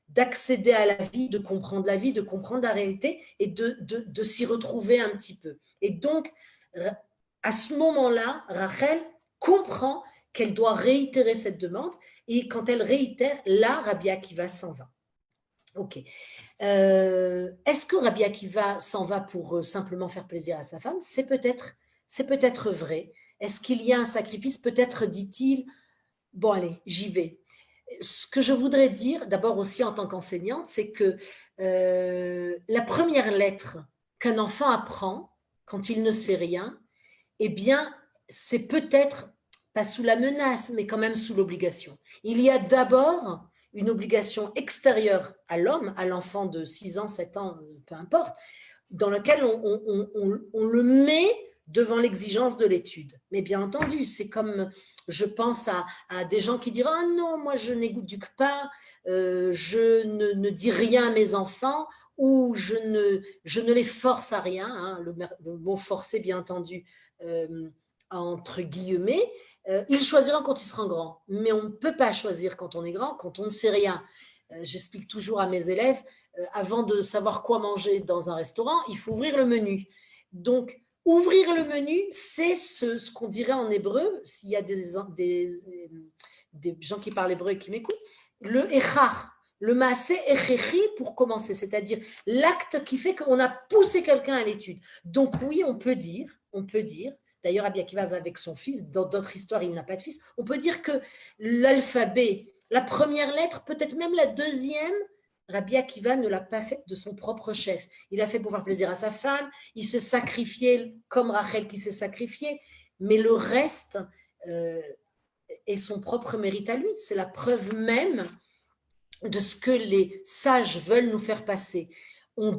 d'accéder à la vie, de comprendre la réalité et de s'y retrouver un petit peu. Et donc, à ce moment-là, Rachel comprend qu'elle doit réitérer cette demande, et quand elle réitère, là, Rabbi Akiva s'en va. Ok. Est-ce que Rabbi Akiva s'en va pour simplement faire plaisir à sa femme? C'est peut-être vrai. Est-ce qu'il y a un sacrifice? Peut-être dit-il, bon allez, j'y vais. Ce que je voudrais dire, d'abord aussi en tant qu'enseignante, c'est que la première lettre qu'un enfant apprend quand il ne sait rien, eh bien, c'est peut-être pas sous la menace, mais quand même sous l'obligation. Il y a d'abord une obligation extérieure à l'homme, à l'enfant de 6 ans, 7 ans, peu importe, dans laquelle on le met devant l'exigence de l'étude. Mais bien entendu, c'est comme, je pense à des gens qui diront « Ah non, moi je n'éduque pas, je ne dis rien à mes enfants » ou je ne les force à rien, hein, le mot « forcer » bien entendu, entre guillemets, ils choisiront quand ils seront grands. Mais on ne peut pas choisir quand on est grand, quand on ne sait rien. J'explique toujours à mes élèves, avant de savoir quoi manger dans un restaurant, il faut ouvrir le menu. Donc, ouvrir le menu, c'est ce qu'on dirait en hébreu, s'il y a des gens qui parlent hébreu et qui m'écoutent, le echar, le maaseh echechi pour commencer, c'est-à-dire l'acte qui fait qu'on a poussé quelqu'un à l'étude. Donc oui, on peut dire D'ailleurs, Rabbi Akiva va avec son fils. Dans d'autres histoires, il n'a pas de fils. On peut dire que l'alphabet, la première lettre, peut-être même la deuxième, Rabbi Akiva ne l'a pas faite de son propre chef. Il a fait pour faire plaisir à sa femme, il s'est sacrifié comme Rachel qui s'est sacrifiée, mais le reste est son propre mérite à lui. C'est la preuve même de ce que les sages veulent nous faire passer. On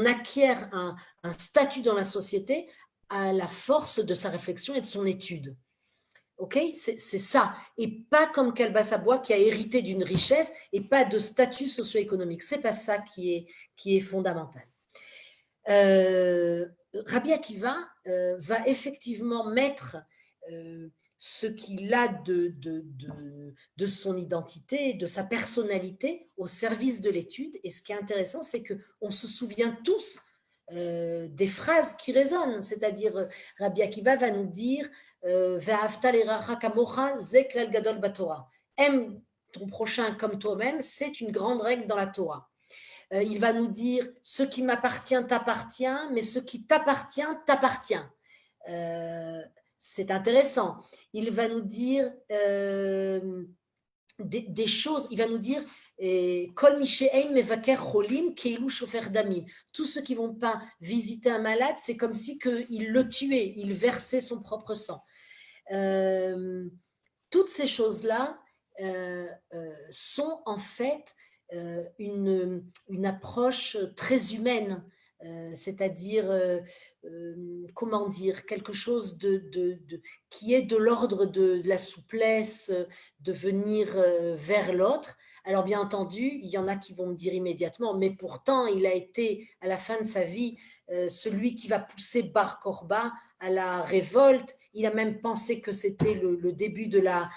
acquiert un statut dans la société à la force de sa réflexion et de son étude. Ok, c'est ça. Et pas comme Kalba Sabois qui a hérité d'une richesse et pas de statut socio-économique. C'est pas ça qui est fondamental. Rabbi Akiva va effectivement mettre ce qu'il a de son identité, de sa personnalité au service de l'étude. Et ce qui est intéressant, c'est qu'on se souvient tous des phrases qui résonnent. C'est-à-dire, Rabbi Akiva va nous dire aime ton prochain comme toi-même, c'est une grande règle dans la Torah. Il va nous dire ce qui m'appartient t'appartient, mais ce qui t'appartient t'appartient. C'est intéressant. Il va nous dire des choses, il va nous dire tous ceux qui ne vont pas visiter un malade, c'est comme si il le tuait, il versait son propre sang. Toutes ces choses-là sont en fait une approche très humaine, c'est-à-dire, comment dire, quelque chose qui est de l'ordre de la souplesse, de venir vers l'autre. Alors bien entendu, il y en a qui vont me dire immédiatement, mais pourtant il a été à la fin de sa vie celui qui va pousser Bar Korba à la révolte. Il a même pensé que c'était le début de la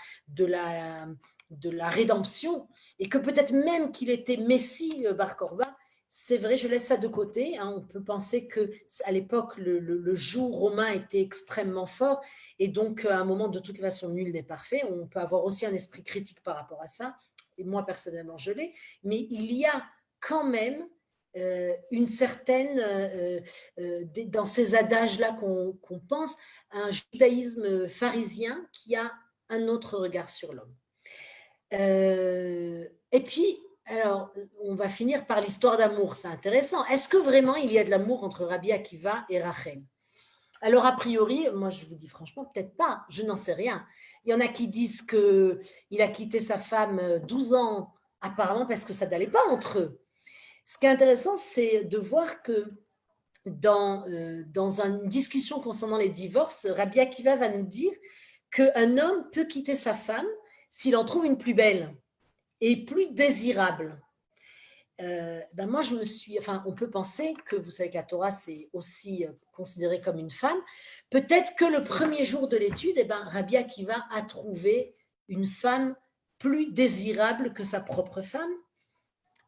rédemption et que peut-être même qu'il était Messie Bar Korba. C'est vrai, je laisse ça de côté. On peut penser qu'à l'époque, le joug romain était extrêmement fort et donc à un moment, de toute façon, nul n'est parfait. On peut avoir aussi un esprit critique par rapport à ça. Et moi, personnellement, je l'ai. Mais il y a quand même une certaine, dans ces adages-là qu'on pense, un judaïsme pharisien qui a un autre regard sur l'homme. Et puis, alors, on va finir par l'histoire d'amour, c'est intéressant. Est-ce que vraiment il y a de l'amour entre Rabbi Akiva et Rachel? Alors, a priori, moi je vous dis franchement, peut-être pas, je n'en sais rien. Il y en a qui disent qu'il a quitté sa femme 12 ans, apparemment parce que ça n'allait pas entre eux. Ce qui est intéressant, c'est de voir que dans une discussion concernant les divorces, Rabbi Akiva va nous dire qu'un homme peut quitter sa femme s'il en trouve une plus belle et plus désirable. Moi, on peut penser que, vous savez que la Torah, c'est aussi considéré comme une femme. Peut-être que le premier jour de l'étude, Rabbi Akiva a trouvé une femme plus désirable que sa propre femme.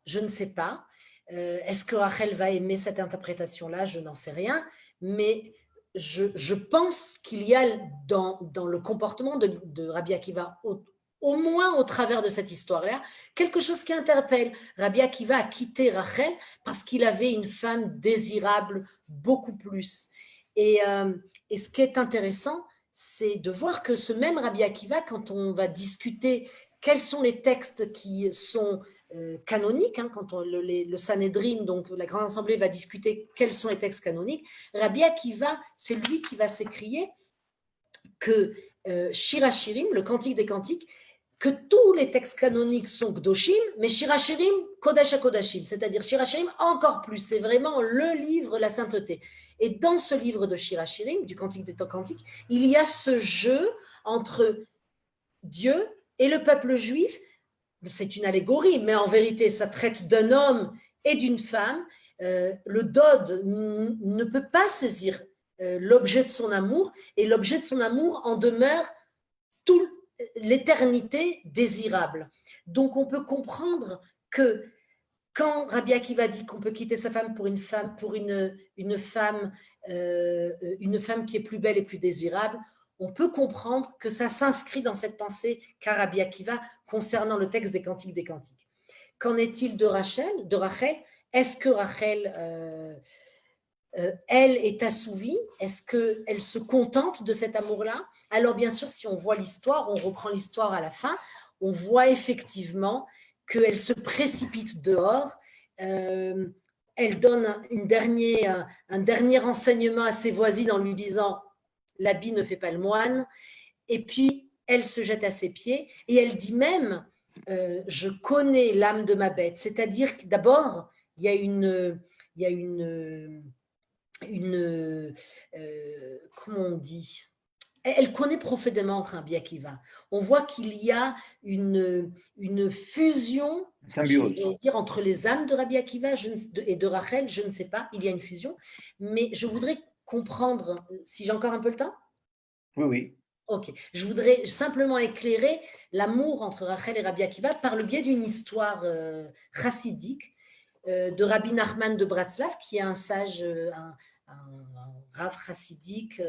Je ne sais pas. Est-ce que Rachel va aimer cette interprétation-là? Je n'en sais rien. Mais je pense qu'il y a dans le comportement de Rabbi Akiva, au moins au travers de cette histoire-là, quelque chose qui interpelle. Rabbi Akiva a quitté Rachel parce qu'il avait une femme désirable beaucoup plus. Et ce qui est intéressant, c'est de voir que ce même Rabbi Akiva, quand on va discuter quels sont les textes qui sont canoniques, quand le Sanhédrin, donc la Grande Assemblée, va discuter quels sont les textes canoniques, Rabbi Akiva, c'est lui qui va s'écrier que Shir HaShirim, le Cantique des Cantiques, que tous les textes canoniques sont Kdoshim, mais Shir HaShirim, Kodesh HaKodashim, c'est-à-dire Shir HaShirim encore plus, c'est vraiment le livre, la sainteté. Et dans ce livre de Shir HaShirim, du Cantique des Cantiques, il y a ce jeu entre Dieu et le peuple juif. C'est une allégorie, mais en vérité, ça traite d'un homme et d'une femme. Le dode ne peut pas saisir l'objet de son amour, et l'objet de son amour en demeure toute l'éternité désirable. Donc, on peut comprendre que quand Rabbi Akiva dit qu'on peut quitter sa femme pour une femme qui est plus belle et plus désirable, on peut comprendre que ça s'inscrit dans cette pensée qu'a Rabbi Akiva concernant le texte des Cantiques des Cantiques. Qu'en est-il de Rachel? Est-ce que Rachel elle est assouvie? Est-ce qu'elle se contente de cet amour-là? Alors bien sûr, si on voit l'histoire, on reprend l'histoire à la fin, on voit effectivement qu'elle se précipite dehors, elle donne un dernier enseignement à ses voisines en lui disant « l'habit ne fait pas le moine », et puis elle se jette à ses pieds, et elle dit même je connais l'âme de ma bête », c'est-à-dire que d'abord, il y a une comment on dit, elle connaît profondément Rabbi Akiva. On voit qu'il y a une fusion, Symbiose. je vais dire, entre les âmes de Rabbi Akiva et de Rachel, je ne sais pas, il y a une fusion, mais je voudrais comprendre, si j'ai encore un peu le temps. Oui, oui. Ok, je voudrais simplement éclairer l'amour entre Rachel et Rabbi Akiva par le biais d'une histoire chassidique de Rabbi Nachman de Bratslav, qui est un sage, un rav chassidique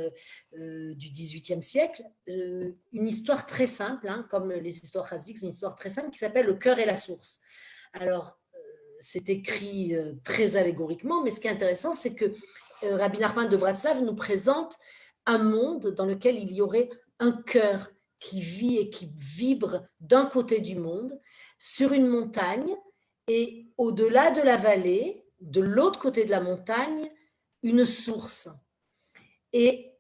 du XVIIIe siècle. Une histoire très simple, hein, comme les histoires chassidiques, c'est une histoire très simple qui s'appelle « Le cœur et la source ». Alors, c'est écrit très allégoriquement, mais ce qui est intéressant, c'est que Rabbi Nachman de Bratslav nous présente un monde dans lequel il y aurait un cœur qui vit et qui vibre d'un côté du monde, sur une montagne, et au-delà de la vallée, de l'autre côté de la montagne, une source. Et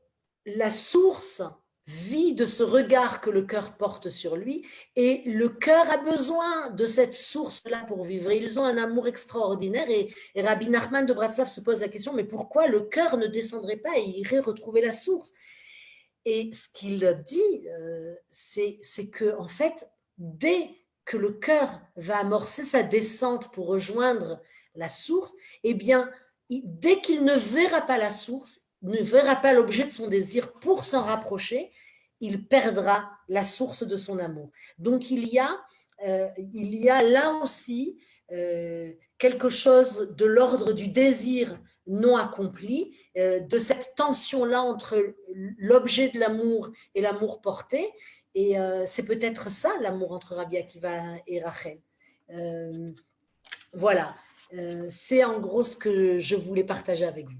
la source vit de ce regard que le cœur porte sur lui, et le cœur a besoin de cette source-là pour vivre. Et ils ont un amour extraordinaire, et Rabbi Nachman de Bratslav se pose la question, mais pourquoi le cœur ne descendrait pas et irait retrouver la source? Et ce qu'il dit, c'est que, en fait, dès que le cœur va amorcer sa descente pour rejoindre la source, eh bien, dès qu'il ne verra pas la source, ne verra pas l'objet de son désir pour s'en rapprocher, il perdra la source de son amour. Donc, il y a là aussi quelque chose de l'ordre du désir non accompli, de cette tension-là entre l'objet de l'amour et l'amour porté. Et c'est peut-être ça, l'amour entre Rabbi Akiva et Rachel. Voilà, c'est en gros ce que je voulais partager avec vous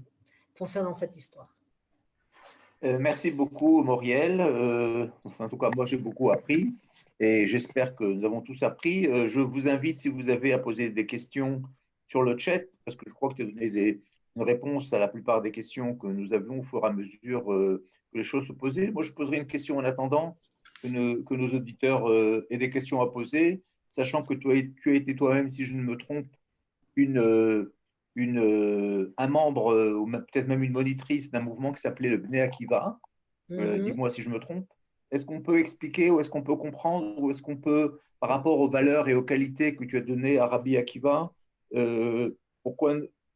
concernant cette histoire. Merci beaucoup, Mauriel. En tout cas, moi, j'ai beaucoup appris et j'espère que nous avons tous appris. Je vous invite, si vous avez à poser des questions sur le chat, parce que je crois que tu as donné une réponse à la plupart des questions que nous avions au fur et à mesure que les choses se posaient. Moi, je poserai une question en attendant que nos auditeurs aient des questions à poser, sachant que tu as été toi-même, si je ne me trompe, un membre, ou peut-être même une monitrice d'un mouvement qui s'appelait le Bnei Akiva. Dis-moi si je me trompe. Est-ce qu'on peut expliquer, ou est-ce qu'on peut comprendre, ou est-ce qu'on peut, par rapport aux valeurs et aux qualités que tu as données à Rabbi Akiva,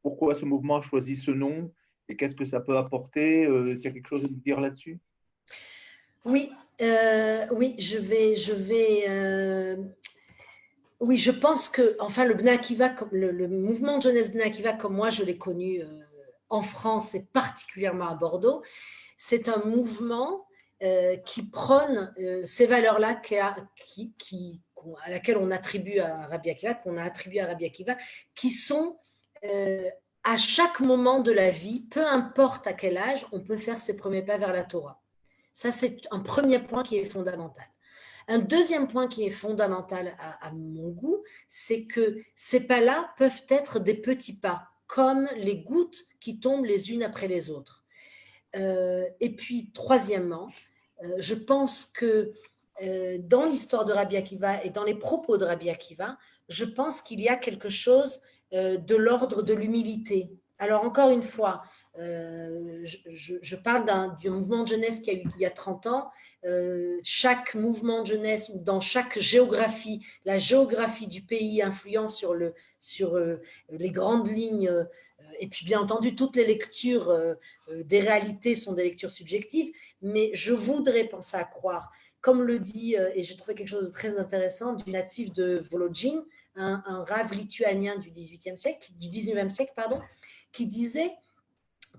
pourquoi ce mouvement a choisi ce nom et qu'est-ce que ça peut apporter? Tu as quelque chose à nous dire là-dessus? Oui, oui, je pense que, enfin, le Bnei Akiva, le mouvement de jeunesse Bnei Akiva, comme moi je l'ai connu en France et particulièrement à Bordeaux, c'est un mouvement qui prône ces valeurs-là à laquelle on attribue à Rabbi Akiva, qu'on a attribué à Rabbi Akiva, qui sont à chaque moment de la vie, peu importe à quel âge, on peut faire ses premiers pas vers la Torah. Ça, c'est un premier point qui est fondamental. Un deuxième point qui est fondamental à mon goût, c'est que ces pas-là peuvent être des petits pas, comme les gouttes qui tombent les unes après les autres. Et puis, troisièmement, je pense que dans l'histoire de Rabbi Akiva et dans les propos de Rabbi Akiva, je pense qu'il y a quelque chose de l'ordre de l'humilité. Alors, encore une fois, je parle du mouvement de jeunesse qu'il y a eu il y a 30 ans. Chaque mouvement de jeunesse, ou dans chaque géographie, la géographie du pays influence sur les grandes lignes, et puis bien entendu, toutes les lectures des réalités sont des lectures subjectives, mais je voudrais penser à croire, comme le dit, et j'ai trouvé quelque chose de très intéressant, du natif de Volodjine, un rave lituanien du 19e siècle, qui disait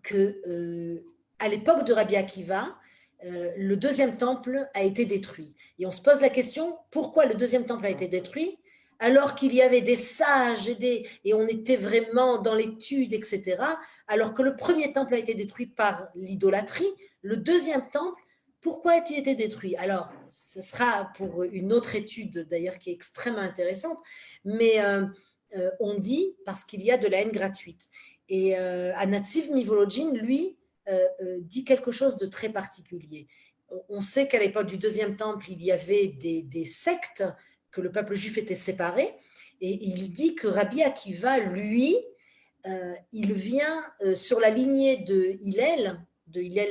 que à l'époque de Rabbi Akiva, le deuxième temple a été détruit. Et on se pose la question, pourquoi le deuxième temple a été détruit alors qu'il y avait des sages et on était vraiment dans l'étude, etc., alors que le premier temple a été détruit par l'idolâtrie, le deuxième temple, pourquoi a-t-il été détruit? Alors, ce sera pour une autre étude d'ailleurs qui est extrêmement intéressante, mais on dit parce qu'il y a de la haine gratuite. Et Anatsiv Mivolojin, lui, dit quelque chose de très particulier. On sait qu'à l'époque du deuxième temple, il y avait des sectes, que le peuple juif était séparé, et il dit que Rabbi Akiva, lui, il vient sur la lignée de Hillel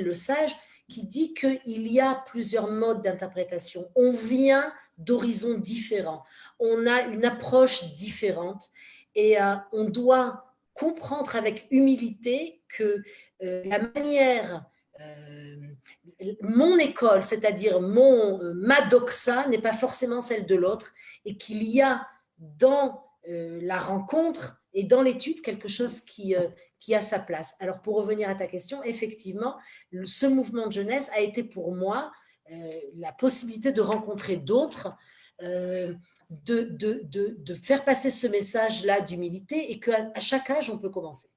le sage, qui dit qu'il y a plusieurs modes d'interprétation. On vient d'horizons différents, on a une approche différente, et on doit comprendre avec humilité que la manière, mon école, c'est-à-dire ma doxa, n'est pas forcément celle de l'autre, et qu'il y a dans la rencontre et dans l'étude quelque chose qui a sa place. Alors pour revenir à ta question, effectivement, ce mouvement de jeunesse a été pour moi la possibilité de rencontrer d'autres, de faire passer ce message-là d'humilité, et qu'à chaque âge, on peut commencer.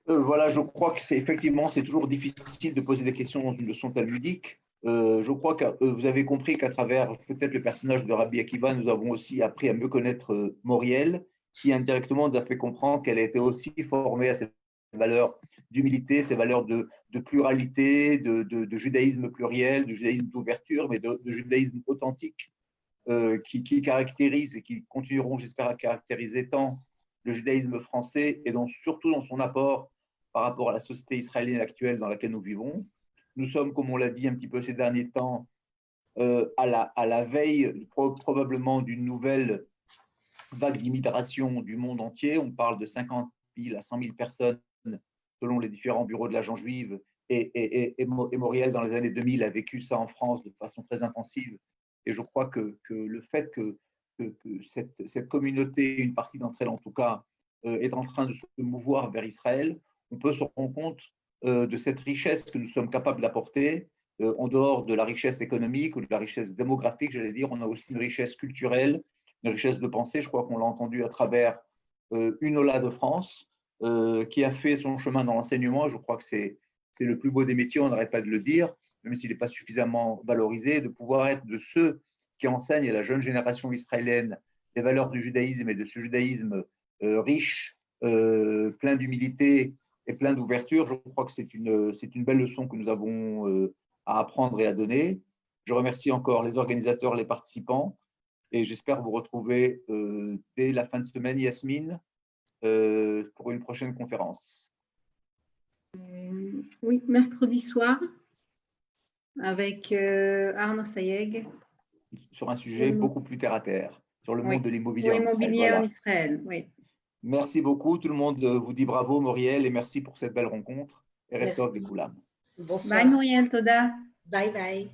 Voilà, je crois que c'est effectivement, c'est toujours difficile de poser des questions dans une leçon talmudique. Je crois que vous avez compris qu'à travers peut-être le personnage de Rabbi Akiva, nous avons aussi appris à mieux connaître Moriel, qui indirectement nous a fait comprendre qu'elle a été aussi formée à ces valeurs d'humilité, ces valeurs de pluralité, de judaïsme pluriel, de judaïsme d'ouverture, mais de judaïsme authentique, qui caractérise et qui continueront, j'espère, à caractériser tant le judaïsme français et surtout dans son apport par rapport à la société israélienne actuelle dans laquelle nous vivons. Nous sommes, comme on l'a dit un petit peu ces derniers temps, à la veille probablement d'une nouvelle vague d'immigration du monde entier. On parle de 50 000 à 100 000 personnes selon les différents bureaux de l'agent juive. Et Moriel, dans les années 2000, a vécu ça en France de façon très intensive. Et je crois que le fait que cette communauté, une partie d'entre elles en tout cas, est en train de se mouvoir vers Israël, on peut se rendre compte de cette richesse que nous sommes capables d'apporter. En dehors de la richesse économique ou de la richesse démographique, j'allais dire, on a aussi une richesse culturelle, une richesse de pensée. Je crois qu'on l'a entendu à travers une Ola de France, qui a fait son chemin dans l'enseignement. Je crois que c'est le plus beau des métiers, on n'arrête pas de le dire, même s'il n'est pas suffisamment valorisé, de pouvoir être de ceux qui enseignent à la jeune génération israélienne les valeurs du judaïsme, et de ce judaïsme riche, plein d'humilité et plein d'ouverture. Je crois que c'est une belle leçon que nous avons à apprendre et à donner. Je remercie encore les organisateurs, les participants, et j'espère vous retrouver dès la fin de semaine, Yasmine, pour une prochaine conférence. Oui, mercredi soir, avec Arnaud Sayeg. Sur un sujet beaucoup plus terre à terre, sur le monde de l'immobilier en Israël. Oui. Merci beaucoup. Tout le monde vous dit bravo, Moriel, et merci pour cette belle rencontre. Et Merci. Reftov et Koulam. Bonsoir. Bye, Moriel, Toda. Bye bye.